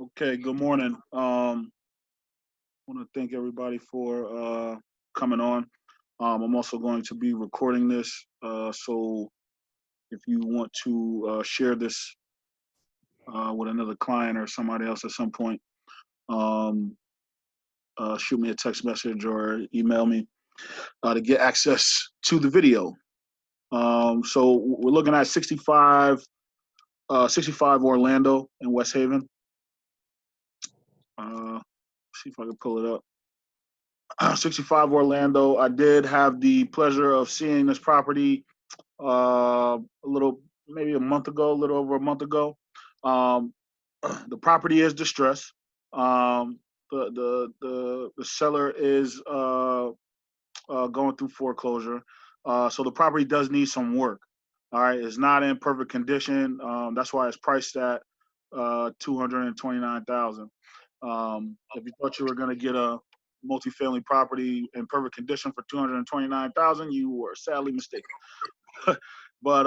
Okay, good morning. Want to thank everybody for coming on. I'm also going to be recording this, so if you want to share this with another client or somebody else at some point, um, shoot me a text message or email me to get access to the video. So we're looking at 65 Orlando in West Haven. See if I can pull it up. 65 Orlando. I did have the pleasure of seeing this property a little, maybe a month ago, a little over a month ago. Um, the property is distressed. Um, the seller is going through foreclosure, so the property does need some work. All right, it's not in perfect condition. That's why it's priced at 229,000. If you thought you were going to get a multifamily property in perfect condition for 229,000, you were sadly mistaken. But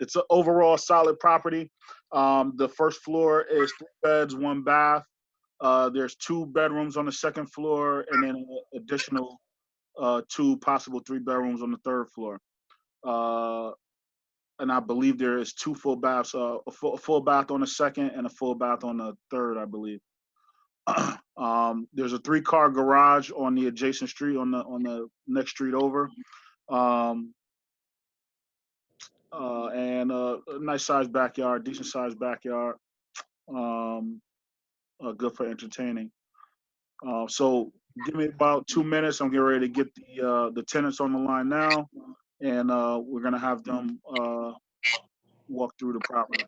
it's an overall solid property. The first floor is 3 beds, 1 bath. There's 2 bedrooms on the second floor, and then an additional 2 possible 3 bedrooms on the third floor. Uh, and I believe there is 2 full baths, a full bath on the second and a full bath on the third, I believe. There's a 3-car garage on the adjacent street on the next street over, um, and a nice sized backyard, decent sized backyard, um, good for entertaining. So give me about 2 minutes. I'm getting ready to get the tenants on the line now, and we're gonna have them walk through the property.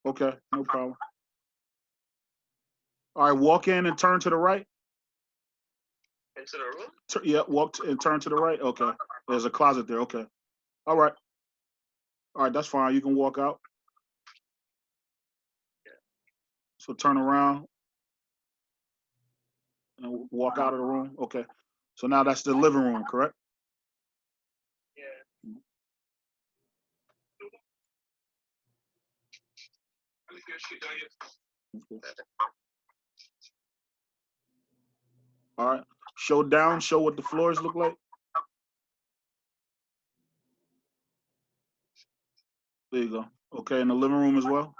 Okay, no problem. All right, walk in and turn to the right. Into the room? Yeah, and turn to the right. Okay, there's a closet there. Okay, all right, that's fine. You can walk out. Yeah. So turn around and walk out of the room. Okay, so now that's the living room, correct? Yeah. Okay. All right, show down. Show what the floors look like. There you go. Okay, in the living room as well.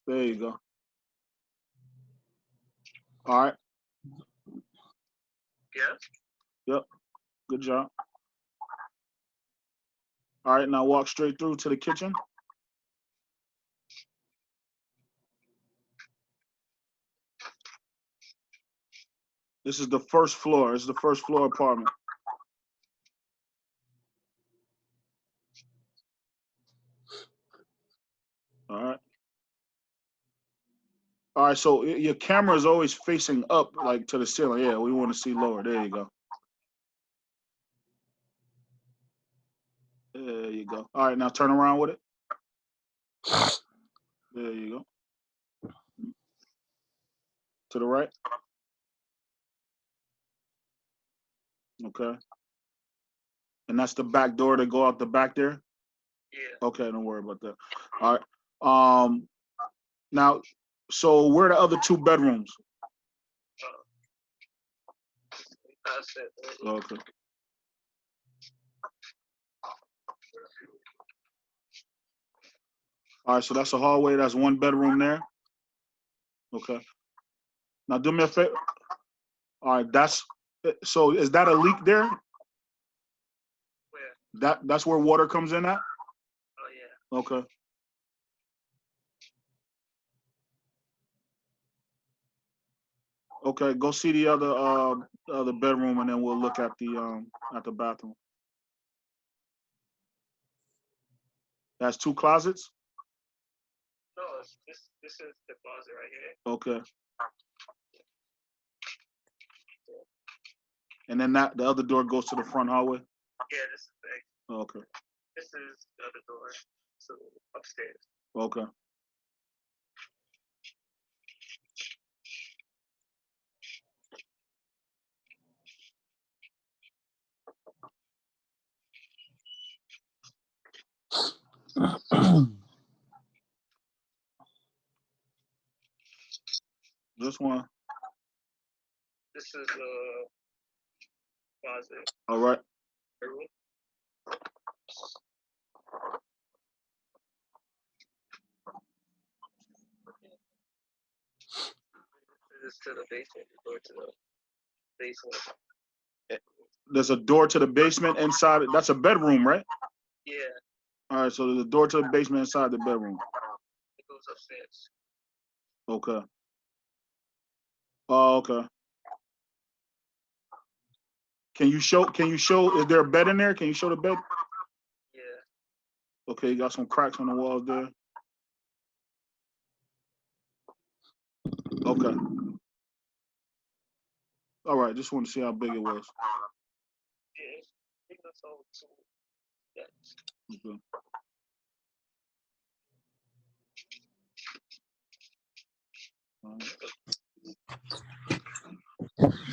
There you go. All right. Yeah. Yep. Good job. All right, now walk straight through to the kitchen. This is the first floor. This is the first floor apartment. All right. All right, so your camera is always facing up, like to the ceiling. Yeah, we want to see lower. There you go. There you go. All right, now turn around with it. There you go. To the right. Okay. And that's the back door to go out the back there? Yeah. Okay, don't worry about that. All right. Now, so where are the other two bedrooms? That's it. Okay. All right, so that's a hallway. That's one bedroom there. Okay. Now do me a favor. All right, so is that a leak there? Where? That's where water comes in at? Oh yeah. Okay. Okay, go see the other bedroom and then we'll look at the bathroom. That's two closets? No, this is the closet right here. Okay. And then the other door goes to the front hallway? Yeah, this is the Okay. This is the other door to upstairs. Okay. This one. This is the closet. All right. Room. This is to the basement. Go to the basement. There's a door to the basement inside. That's a bedroom, right? Yeah. All right, so there's a door to the basement inside the bedroom. It goes upstairs. Okay. Oh, okay. Can you show, is there a bed in there? Can you show the bed? Yeah. Okay, you got some cracks on the walls there. Okay. All right, just want to see how big it was. Yeah. I think that's all. Okay.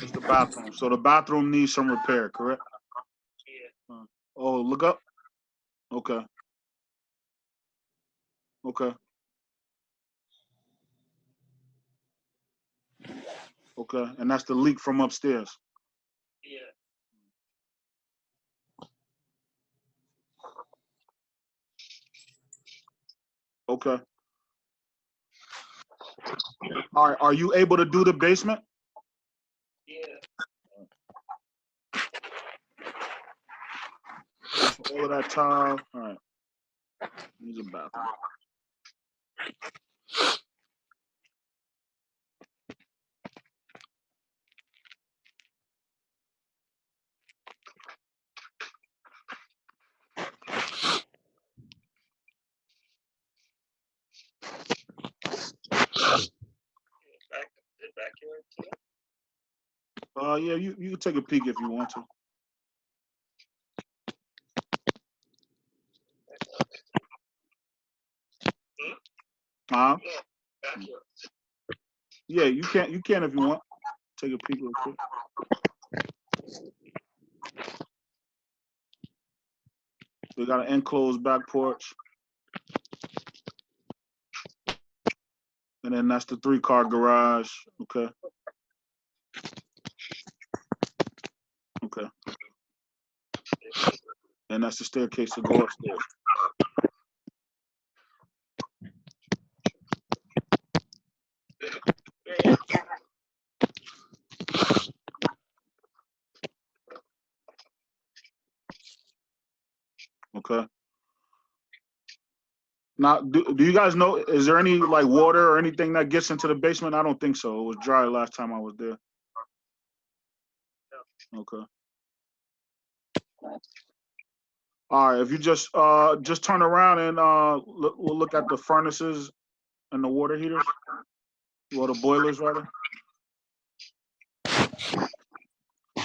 It's the bathroom. So the bathroom needs some repair, correct? Yeah. Oh, look up. Okay. Okay. Okay. And that's the leak from upstairs. Yeah. Okay. All right. Are you able to do the basement? Yeah. All of that tile. All right. Needs a bathroom. Yeah, you can take a peek if you want to. Yeah, you can if you want. Take a peek real quick. We got an enclosed back porch. And then that's the 3-car garage. Okay. Okay. And that's the staircase to go upstairs. Okay. Now, do you guys know, is there any like water or anything that gets into the basement? I don't think so. It was dry last time I was there. Okay. All right. If you just turn around and we'll look at the furnaces and the water heaters, or the boilers rather.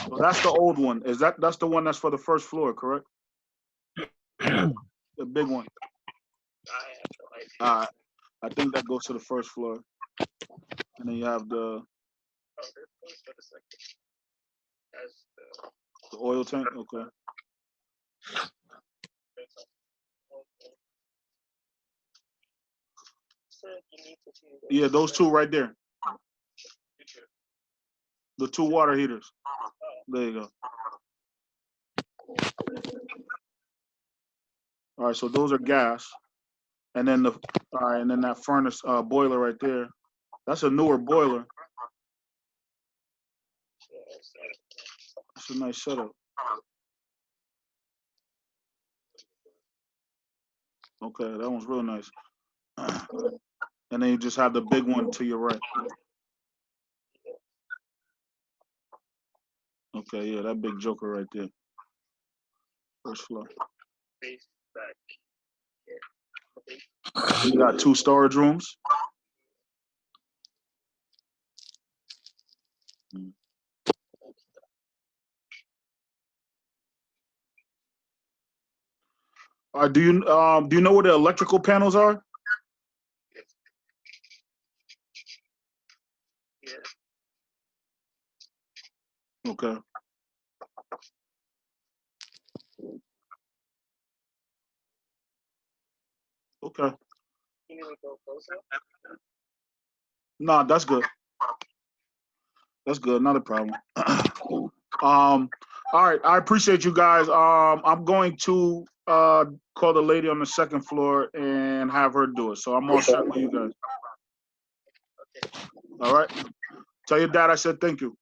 Well, that's the old one. That's the one that's for the first floor, correct? The big one. All right. I think that goes to the first floor. And then you have the oil tank. Okay. Yeah, those two right there. The 2 water heaters. There you go. All right, so those are gas. And then and then that furnace boiler right there. That's a newer boiler. That's a nice setup. Okay, that one's real nice. And then you just have the big one to your right. Okay, yeah, that big joker right there. First floor. You got 2 storage rooms. Do you know where the electrical panels are? Okay. Okay. No, that's good. That's good. Not a problem. All right. I appreciate you guys. I'm going to call the lady on the 2nd floor and have her do it. So I'm all set with you guys. All right. Tell your dad I said thank you.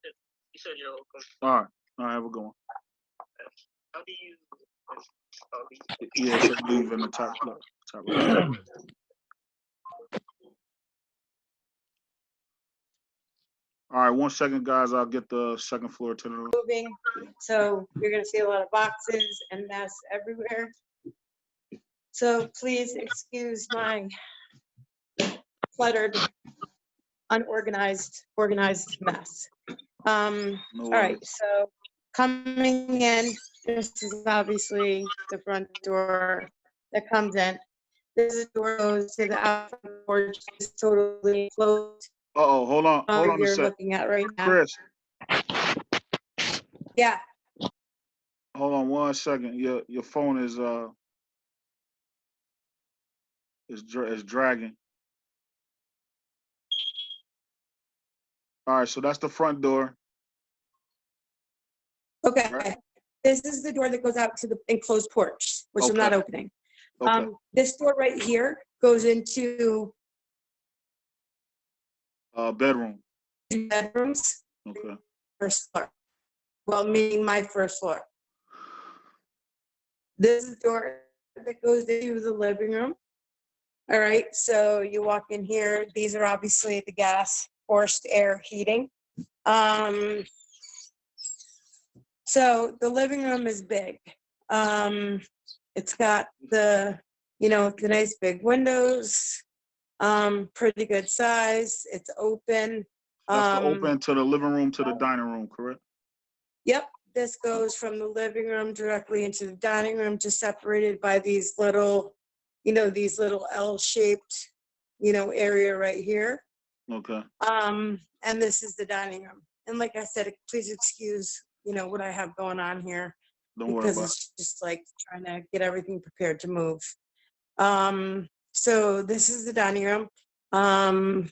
You said you're welcome. All right. All right. Have a good one. How do you? Yeah, it says leave in the top left. Top right. All right, 1 second, guys. I'll get the 2nd floor attendant. Moving, so you're gonna see a lot of boxes and mess everywhere. So please excuse my cluttered, organized mess. No All right, worries. so coming in, this is obviously the front door that comes in. This door goes to the outside porch, is totally closed. Uh-oh, hold on a You're sec. looking at right now. Chris, Yeah, hold on 1 second. Your phone is dragging. All right, so that's the front door. okay. Right. This is the door that goes out to the enclosed porch, which I'm not Okay. opening. Okay. This door right here goes into Bedroom. bedrooms, Okay. first floor. Well, meaning my first floor. This is the door that goes into the living room. All right, so you walk in here. These are obviously the gas forced air heating. So the living room is big. It's got the nice big windows. Pretty good size. It's open. That's the open to the living room to the dining room, correct? Yep, this goes from the living room directly into the dining room, just separated by these little, these little L-shaped, area right here. Okay. And this is the dining room. And like I said, please excuse, what I have going on here. Don't worry Because about it. it's just like trying to get everything prepared to move. So this is the dining room. And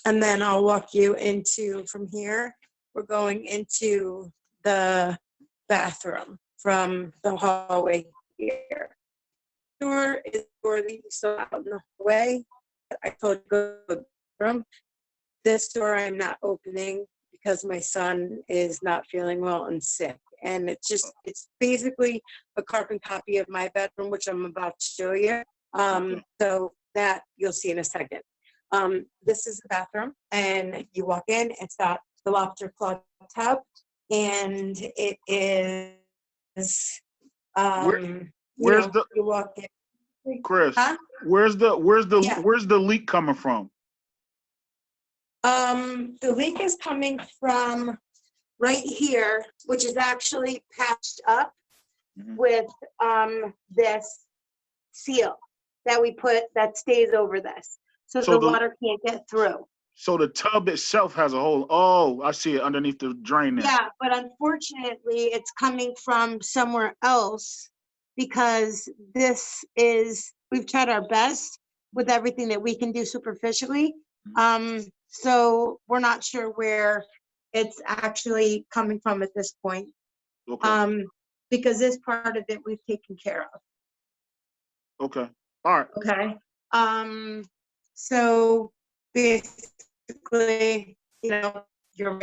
then I'll walk you into, from here, we're going into the bathroom from the hallway here. Door is door that you saw out in the hallway. I told you to go to the room. This door I'm not opening because my son is not feeling well and sick. And it's basically a carbon copy of my bedroom, which I'm about to show you. So that you'll see in a second. This is the bathroom, and you walk in, it's got the lobster claw tub, and it is, you walk in. Chris? Huh? Where's the Yeah. leak coming from? The leak is coming from right here, which is actually patched up with this seal that we put that stays over this, so the water can't get through. So the tub itself has a hole. Oh, I see it underneath the drain there. Yeah, but unfortunately, it's coming from somewhere else because we've tried our best with everything that we can do superficially. So we're not sure where it's actually coming from at this point. Okay. Because this part of it we've taken care of. Okay. All right. Okay. So basically, your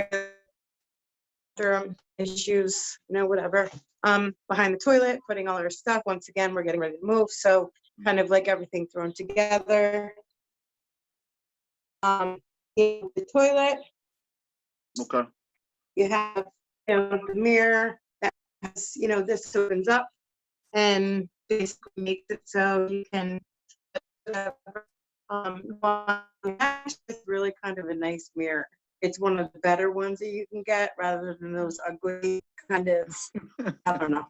bathroom issues, whatever. Behind the toilet, putting all our stuff. Once again, we're getting ready to move. So kind of like everything thrown together. In the toilet. Okay. You have the mirror that has, this opens up and basically makes it so you can it's really kind of a nice mirror. It's one of the better ones that you can get rather than those ugly kind of, I don't know,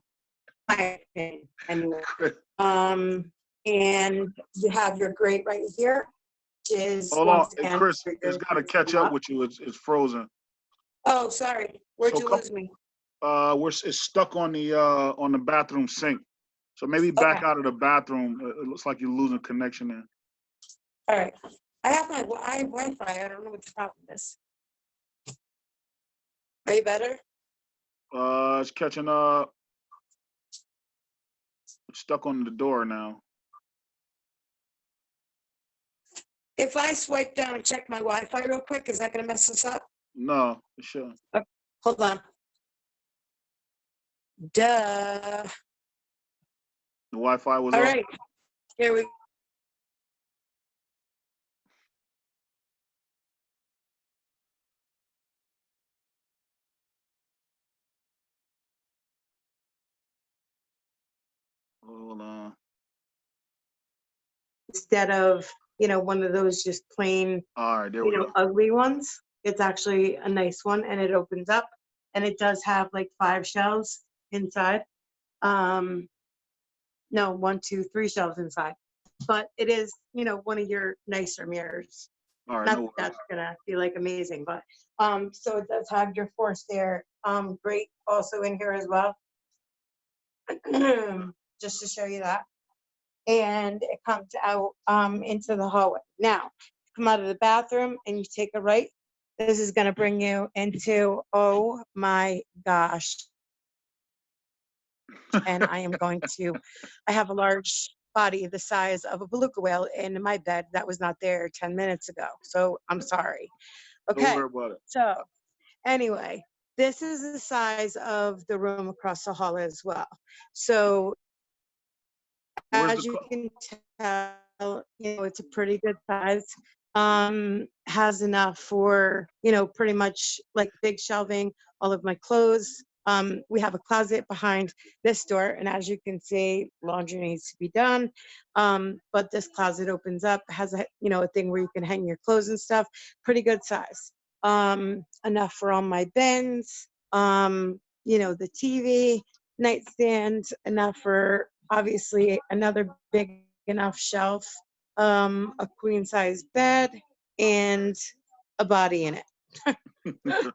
my opinion, anyway. And you have your grate right here, which is Hold on, Chris, it's got to catch up with you. It's frozen. Oh, sorry. Where'd you lose me? It's stuck on the bathroom sink. So maybe back out of the bathroom. It looks like you're losing connection there. All right. I have my Wi-Fi. I don't know what the problem is. Are you better? It's catching up. It's stuck on the door now. If I swipe down and check my Wi-Fi real quick, is that going to mess us up? No, it shouldn't. Okay, hold on. Duh. The Wi-Fi was all off. Right. Here we go. Hold on. Instead of, one of those just plain, all right, there we go. ugly ones, it's actually a nice one, and it opens up, and it does have like 5 shelves inside. No, 1, 2, 3 shelves inside, but it is, one of your nicer mirrors. All right, not that that's gonna be like amazing, but so it does have your forced air grate also in here as well. Just to show you that. And it comes out into the hallway. Now, come out of the bathroom and you take a right. This is going to bring you into, oh my gosh. And I have a large body the size of a beluga whale in my bed that was not there 10 minutes ago. So I'm sorry. Okay. Don't worry about it. So anyway, this is the size of the room across the hall as well. So as you can tell, it's a pretty good size. Has enough for, pretty much like big shelving, all of my clothes, We have a closet behind this door, and as you can see, laundry needs to be done. But this closet opens up, has a, you know, a thing where you can hang your clothes and stuff. Pretty good size. Enough for all my bins. You know, the TV, nightstand, enough for obviously another big enough shelf, a queen size bed, and a body in it.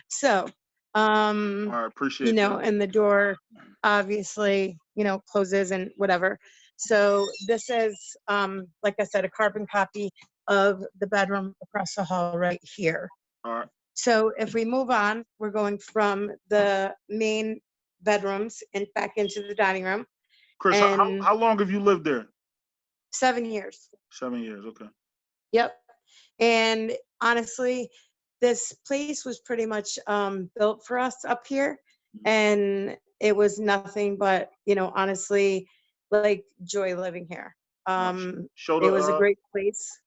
So, I you appreciate know, that. and the door obviously, you know, closes and whatever. So this is, like I said, a carbon copy of the bedroom across the hall right here. All right. So if we move on, we're going from the main bedrooms and back into the dining room. Chris, And how long have you lived there? 7 years. 7 years. Okay. Yep. And honestly, this place was pretty much built for us up here. And it was nothing but, you know, honestly, like joy living here. Show It was a the. great place.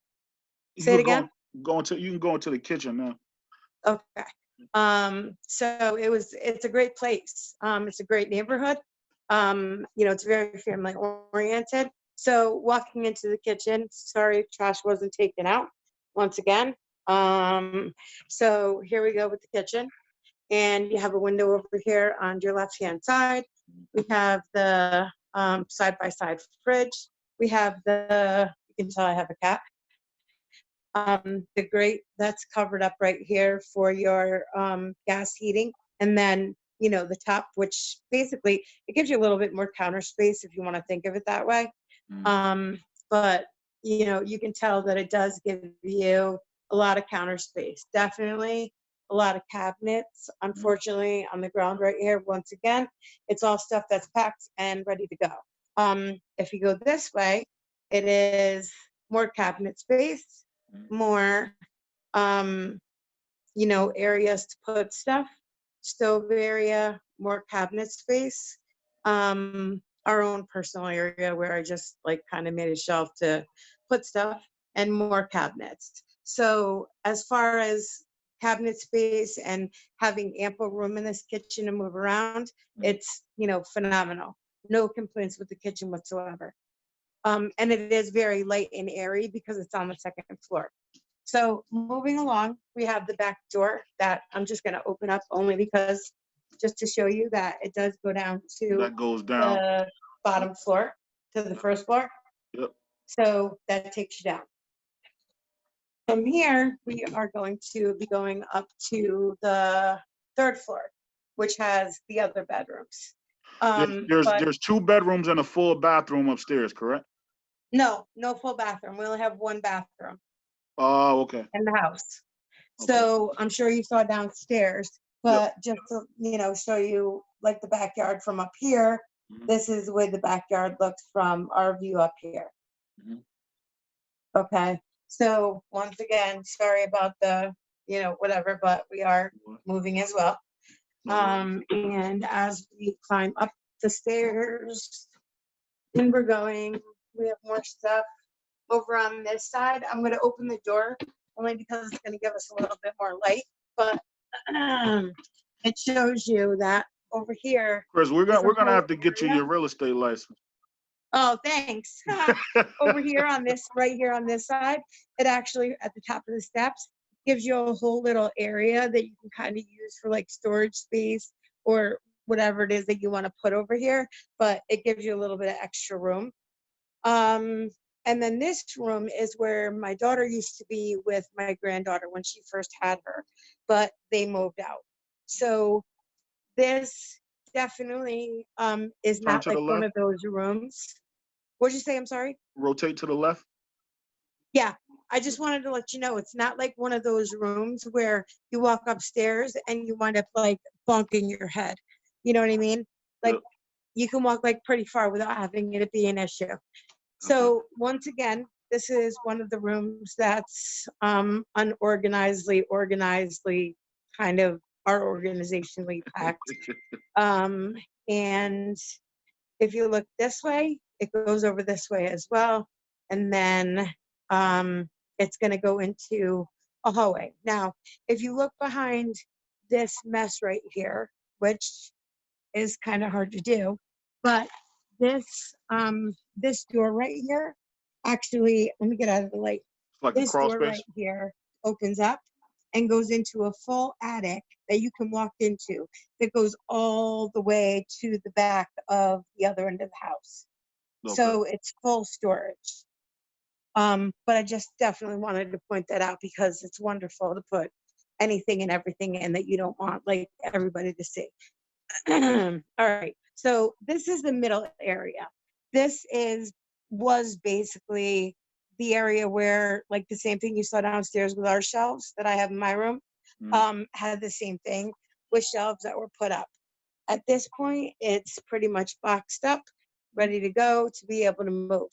You Say it could again. you can go into the kitchen now. Okay. So it's a great place. It's a great neighborhood. You know, it's very family oriented. So walking into the kitchen, sorry, trash wasn't taken out once again. So here we go with the kitchen, and you have a window over here on your left-hand side. We have the side-by-side fridge. We have you can tell I have a cat. The grate that's covered up right here for your gas heating. And then, you know, the top, which basically it gives you a little bit more counter space if you want to think of it that way. But, you know, you can tell that it does give you a lot of counter space. Definitely a lot of cabinets. Unfortunately, on the ground right here, once again, it's all stuff that's packed and ready to go. If you go this way, it is more cabinet space, more you know, areas to put stuff, stove area, more cabinet space, our own personal area where I just like kind of made a shelf to put stuff, and more cabinets. So as far as cabinet space and having ample room in this kitchen to move around, it's, you know, phenomenal. No complaints with the kitchen whatsoever. And it is very light and airy because it's on the second floor. So moving along, we have the back door that I'm just going to open up only because just to show you that it does go down to That goes down. the bottom floor, to the first floor. Yep. So that takes you down. From here, we are going to be going up to the third floor, which has the other bedrooms. But There's 2 bedrooms and a full bathroom upstairs, correct? no full bathroom. We only have one bathroom Oh, okay. in the house. Okay. So I'm sure you saw downstairs, but just to, you know, show you like the backyard from up here, this is the way the backyard looks from our view up here. Okay. So once again, sorry about the, you know, whatever, but we are moving as well. And as we climb up the stairs and we're going, we have more stuff over on this side. I'm going to open the door only because it's going to give us a little bit more light, but it shows you that over here. Chris, we're gonna whole have to get you area. your real estate license. Oh, thanks. Over here on this, right here on this side, it actually at the top of the steps gives you a whole little area that you can kind of use for like storage space or whatever it is that you want to put over here, but it gives you a little bit of extra room. And then this room is where my daughter used to be with my granddaughter when she first had her, but they moved out. So this definitely is Turn not to like the one left. of those rooms. What'd you say? I'm sorry. Rotate to the left. Yeah, I just wanted to let you know it's not like one of those rooms where you walk upstairs and you wind up like bonking your head. You know what I mean? Like you can walk like pretty far without having it be an issue. So once again, this is one of the rooms that's unorganizedly, organizedly kind of are organizationally packed. And if you look this way, it goes over this way as well. And then it's going to go into a hallway. Now, if you look behind this mess right here, which is kind of hard to do. But this door right here, actually, let me get out of the light. It's like a This crawl door space. right here opens up and goes into a full attic that you can walk into that goes all the way to the back of the other end of the house. Okay. So it's full storage. But I just definitely wanted to point that out because it's wonderful to put anything and everything in that you don't want like everybody to see. All right. So this is the middle area. This was basically the area where like the same thing you saw downstairs with our shelves that I have in my room, had the same thing with shelves that were put up. At this point, it's pretty much boxed up, ready to go to be able to move.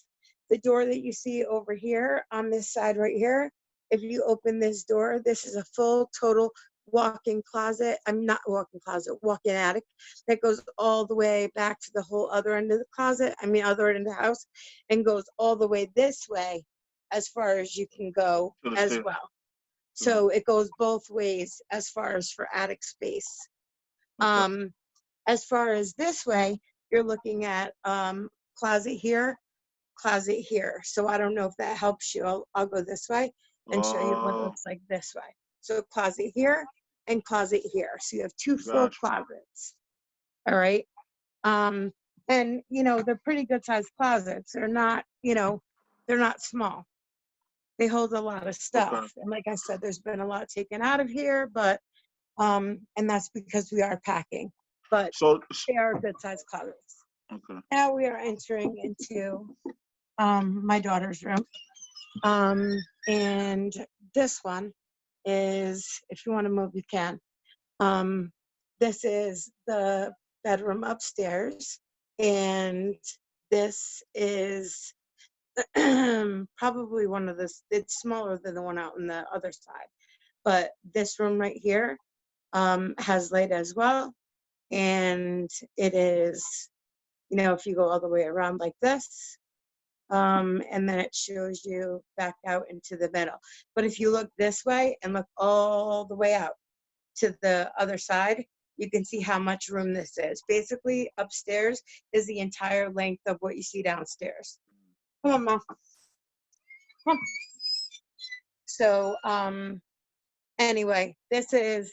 The door that you see over here on this side right here, if you open this door, this is a full total walk-in closet. I'm not walk-in closet, walk-in attic that goes all the way back to the whole other end of the closet. I mean, other end of the house, and goes all the way this way as far as you can go To the as stairs. well. So it goes both ways as far as for attic space. Okay. As far as this way, you're looking at closet here, closet here. So I don't know if that helps you. I'll go this way and show you what it looks like this way. So closet here and closet here. So you have two full Gotcha. closets. All right. And you know, they're pretty good sized closets. They're not, you know, they're not small. They hold a lot of stuff. Okay. And like I said, there's been a lot taken out of here, but and that's because we are packing. But So, they are good sized closets. okay. Now we are entering into my daughter's room. And this one is, if you want to move, you can. This is the bedroom upstairs, and this is probably one of this. It's smaller than the one out on the other side, but this room right here has light as well, and it is, you know, if you go all the way around like this, and then it shows you back out into the middle. But if you look this way and look all the way out to the other side, you can see how much room this is. Basically, upstairs is the entire length of what you see downstairs. Come on, Mom. Come. So, anyway, this is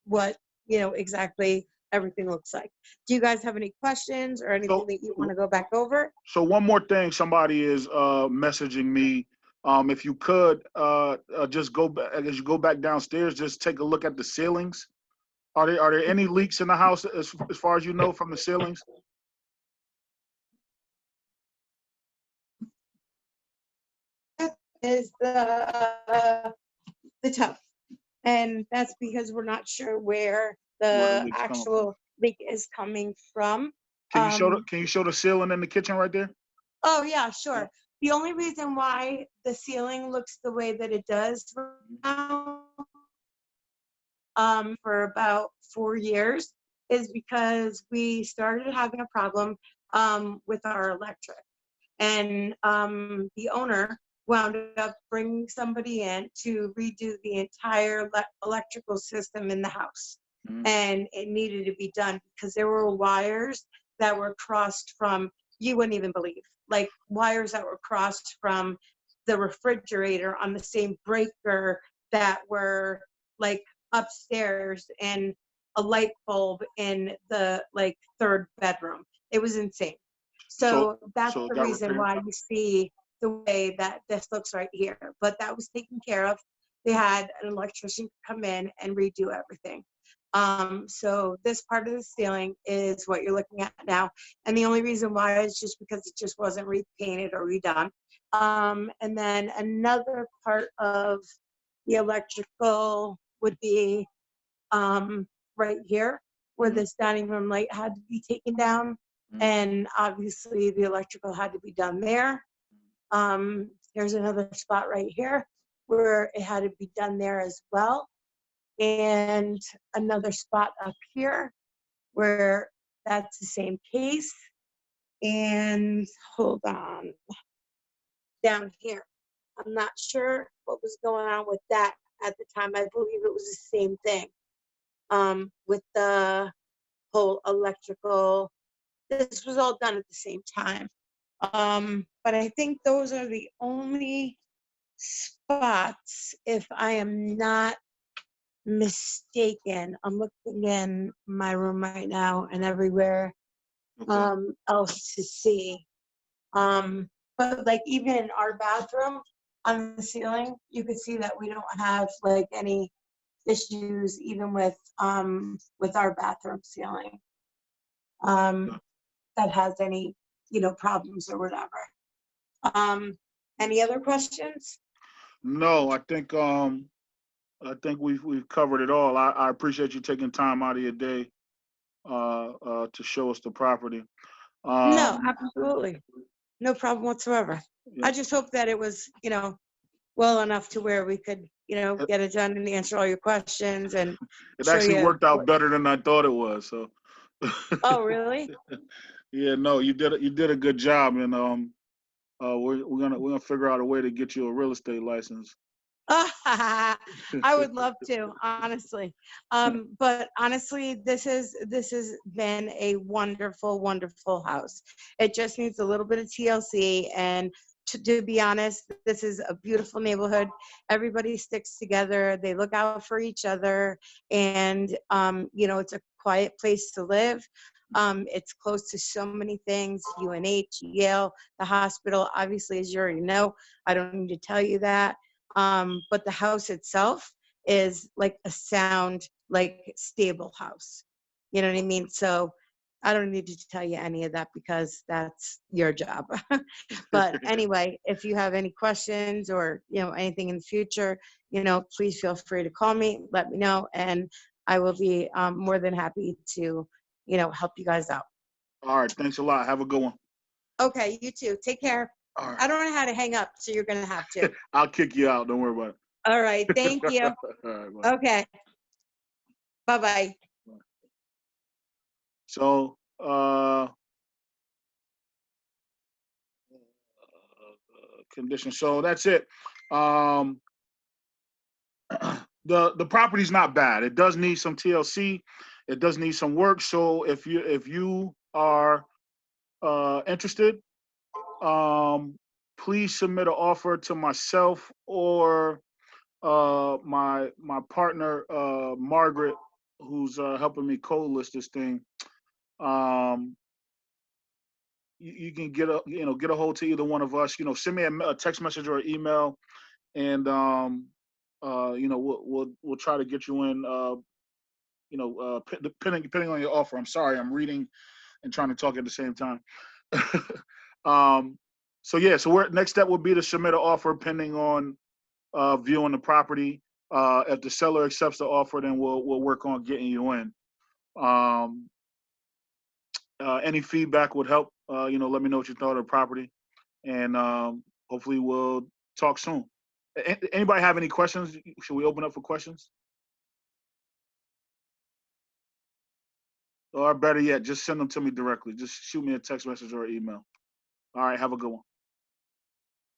what, you know, exactly everything looks like. Do you guys have any questions or anything So, that you want to go back over? so one more thing, somebody is messaging me. If you could just go back as you go back downstairs, just take a look at the ceilings. Are there any leaks in the house as far as you know from the ceilings? Is the tub, and that's because we're not sure where Where the the leaks coming from? actual leak is coming from. Can you show the ceiling in the kitchen right there? Oh yeah, sure. The only reason why the ceiling looks the way that it does now, for about 4 years, is because we started having a problem with our electric, and the owner wound up bringing somebody in to redo the entire electrical system in the house. Mhm. And it needed to be done because there were wires that were crossed from, you wouldn't even believe, like wires that were crossed from the refrigerator on the same breaker that were like upstairs, and a light bulb in the like third bedroom. It was insane. So that's So it the got reason repaired? why you see the way that this looks right here. But that was taken care of. They had an electrician come in and redo everything. So this part of the ceiling is what you're looking at now. And the only reason why is just because it just wasn't repainted or redone. And then another part of the electrical would be right here, where Mhm. this dining room light had to be taken down. Mhm. And obviously the electrical had to be done there. There's another spot right here where it had to be done there as well. And another spot up here where that's the same case. And hold on, down here, I'm not sure what was going on with that at the time. I believe it was the same thing. with the whole electrical. This was all done at the same time. But I think those are the only spots, if I am not mistaken. I'm looking in my room right now and everywhere Okay. else to see. But like even in our bathroom on the ceiling, you could see that we don't have like any issues even with our bathroom ceiling that has any, problems or whatever. Any other questions? No, I think we've covered it all. I appreciate you taking time out of your day to show us the property. No, Um, absolutely. No problem whatsoever. yeah, I just hope that it was, well enough to where we could, it, get it done and answer all your questions and it show actually you. worked out better than I thought it was. So, Oh, really? yeah, no, you did a good job, and we're gonna figure out a way to get you a real estate license. I would love to, honestly. But honestly, this has been a wonderful, wonderful house. It just needs a little bit of TLC, and to be honest, this is a beautiful neighborhood. Everybody sticks together. They look out for each other, and it's a quiet place to live. It's close to so many things: UNH, Yale, the hospital. Obviously, as you already know, I don't need to tell you that. But the house itself is like a sound, like stable house. You know what I mean? So I don't need to tell you any of that because that's your job. But anyway, if you have any questions or, anything in the future, please feel free to call me, let me know, and I will be more than happy to, help you guys out. All right, thanks a lot. Have a good one. Okay, you too. Take care. All right, I don't know how to hang up, so you're going to have to. I'll kick you out. Don't worry about All right. Thank it. you. All right, bye. Okay. Bye-bye. So, condition. So that's it. Um, the property's not bad. It does need some TLC. It does need some work. So if you are interested, please submit an offer to myself or my partner Margaret, who's helping me co-list this thing. Um, you can get a hold to either one of us. Send me a text message or an email, and we'll try to get you in. Depending on your offer. I'm sorry, I'm reading and trying to talk at the same time. um, so yeah, so next step would be to submit an offer pending on viewing the property. If the seller accepts the offer, then we'll work on getting you in. Um, any feedback would help. Let me know what you thought of the property, and hopefully we'll talk soon. Anybody have any questions? Should we open up for questions? Or better yet, just send them to me directly. Just shoot me a text message or email. All right, have a good one.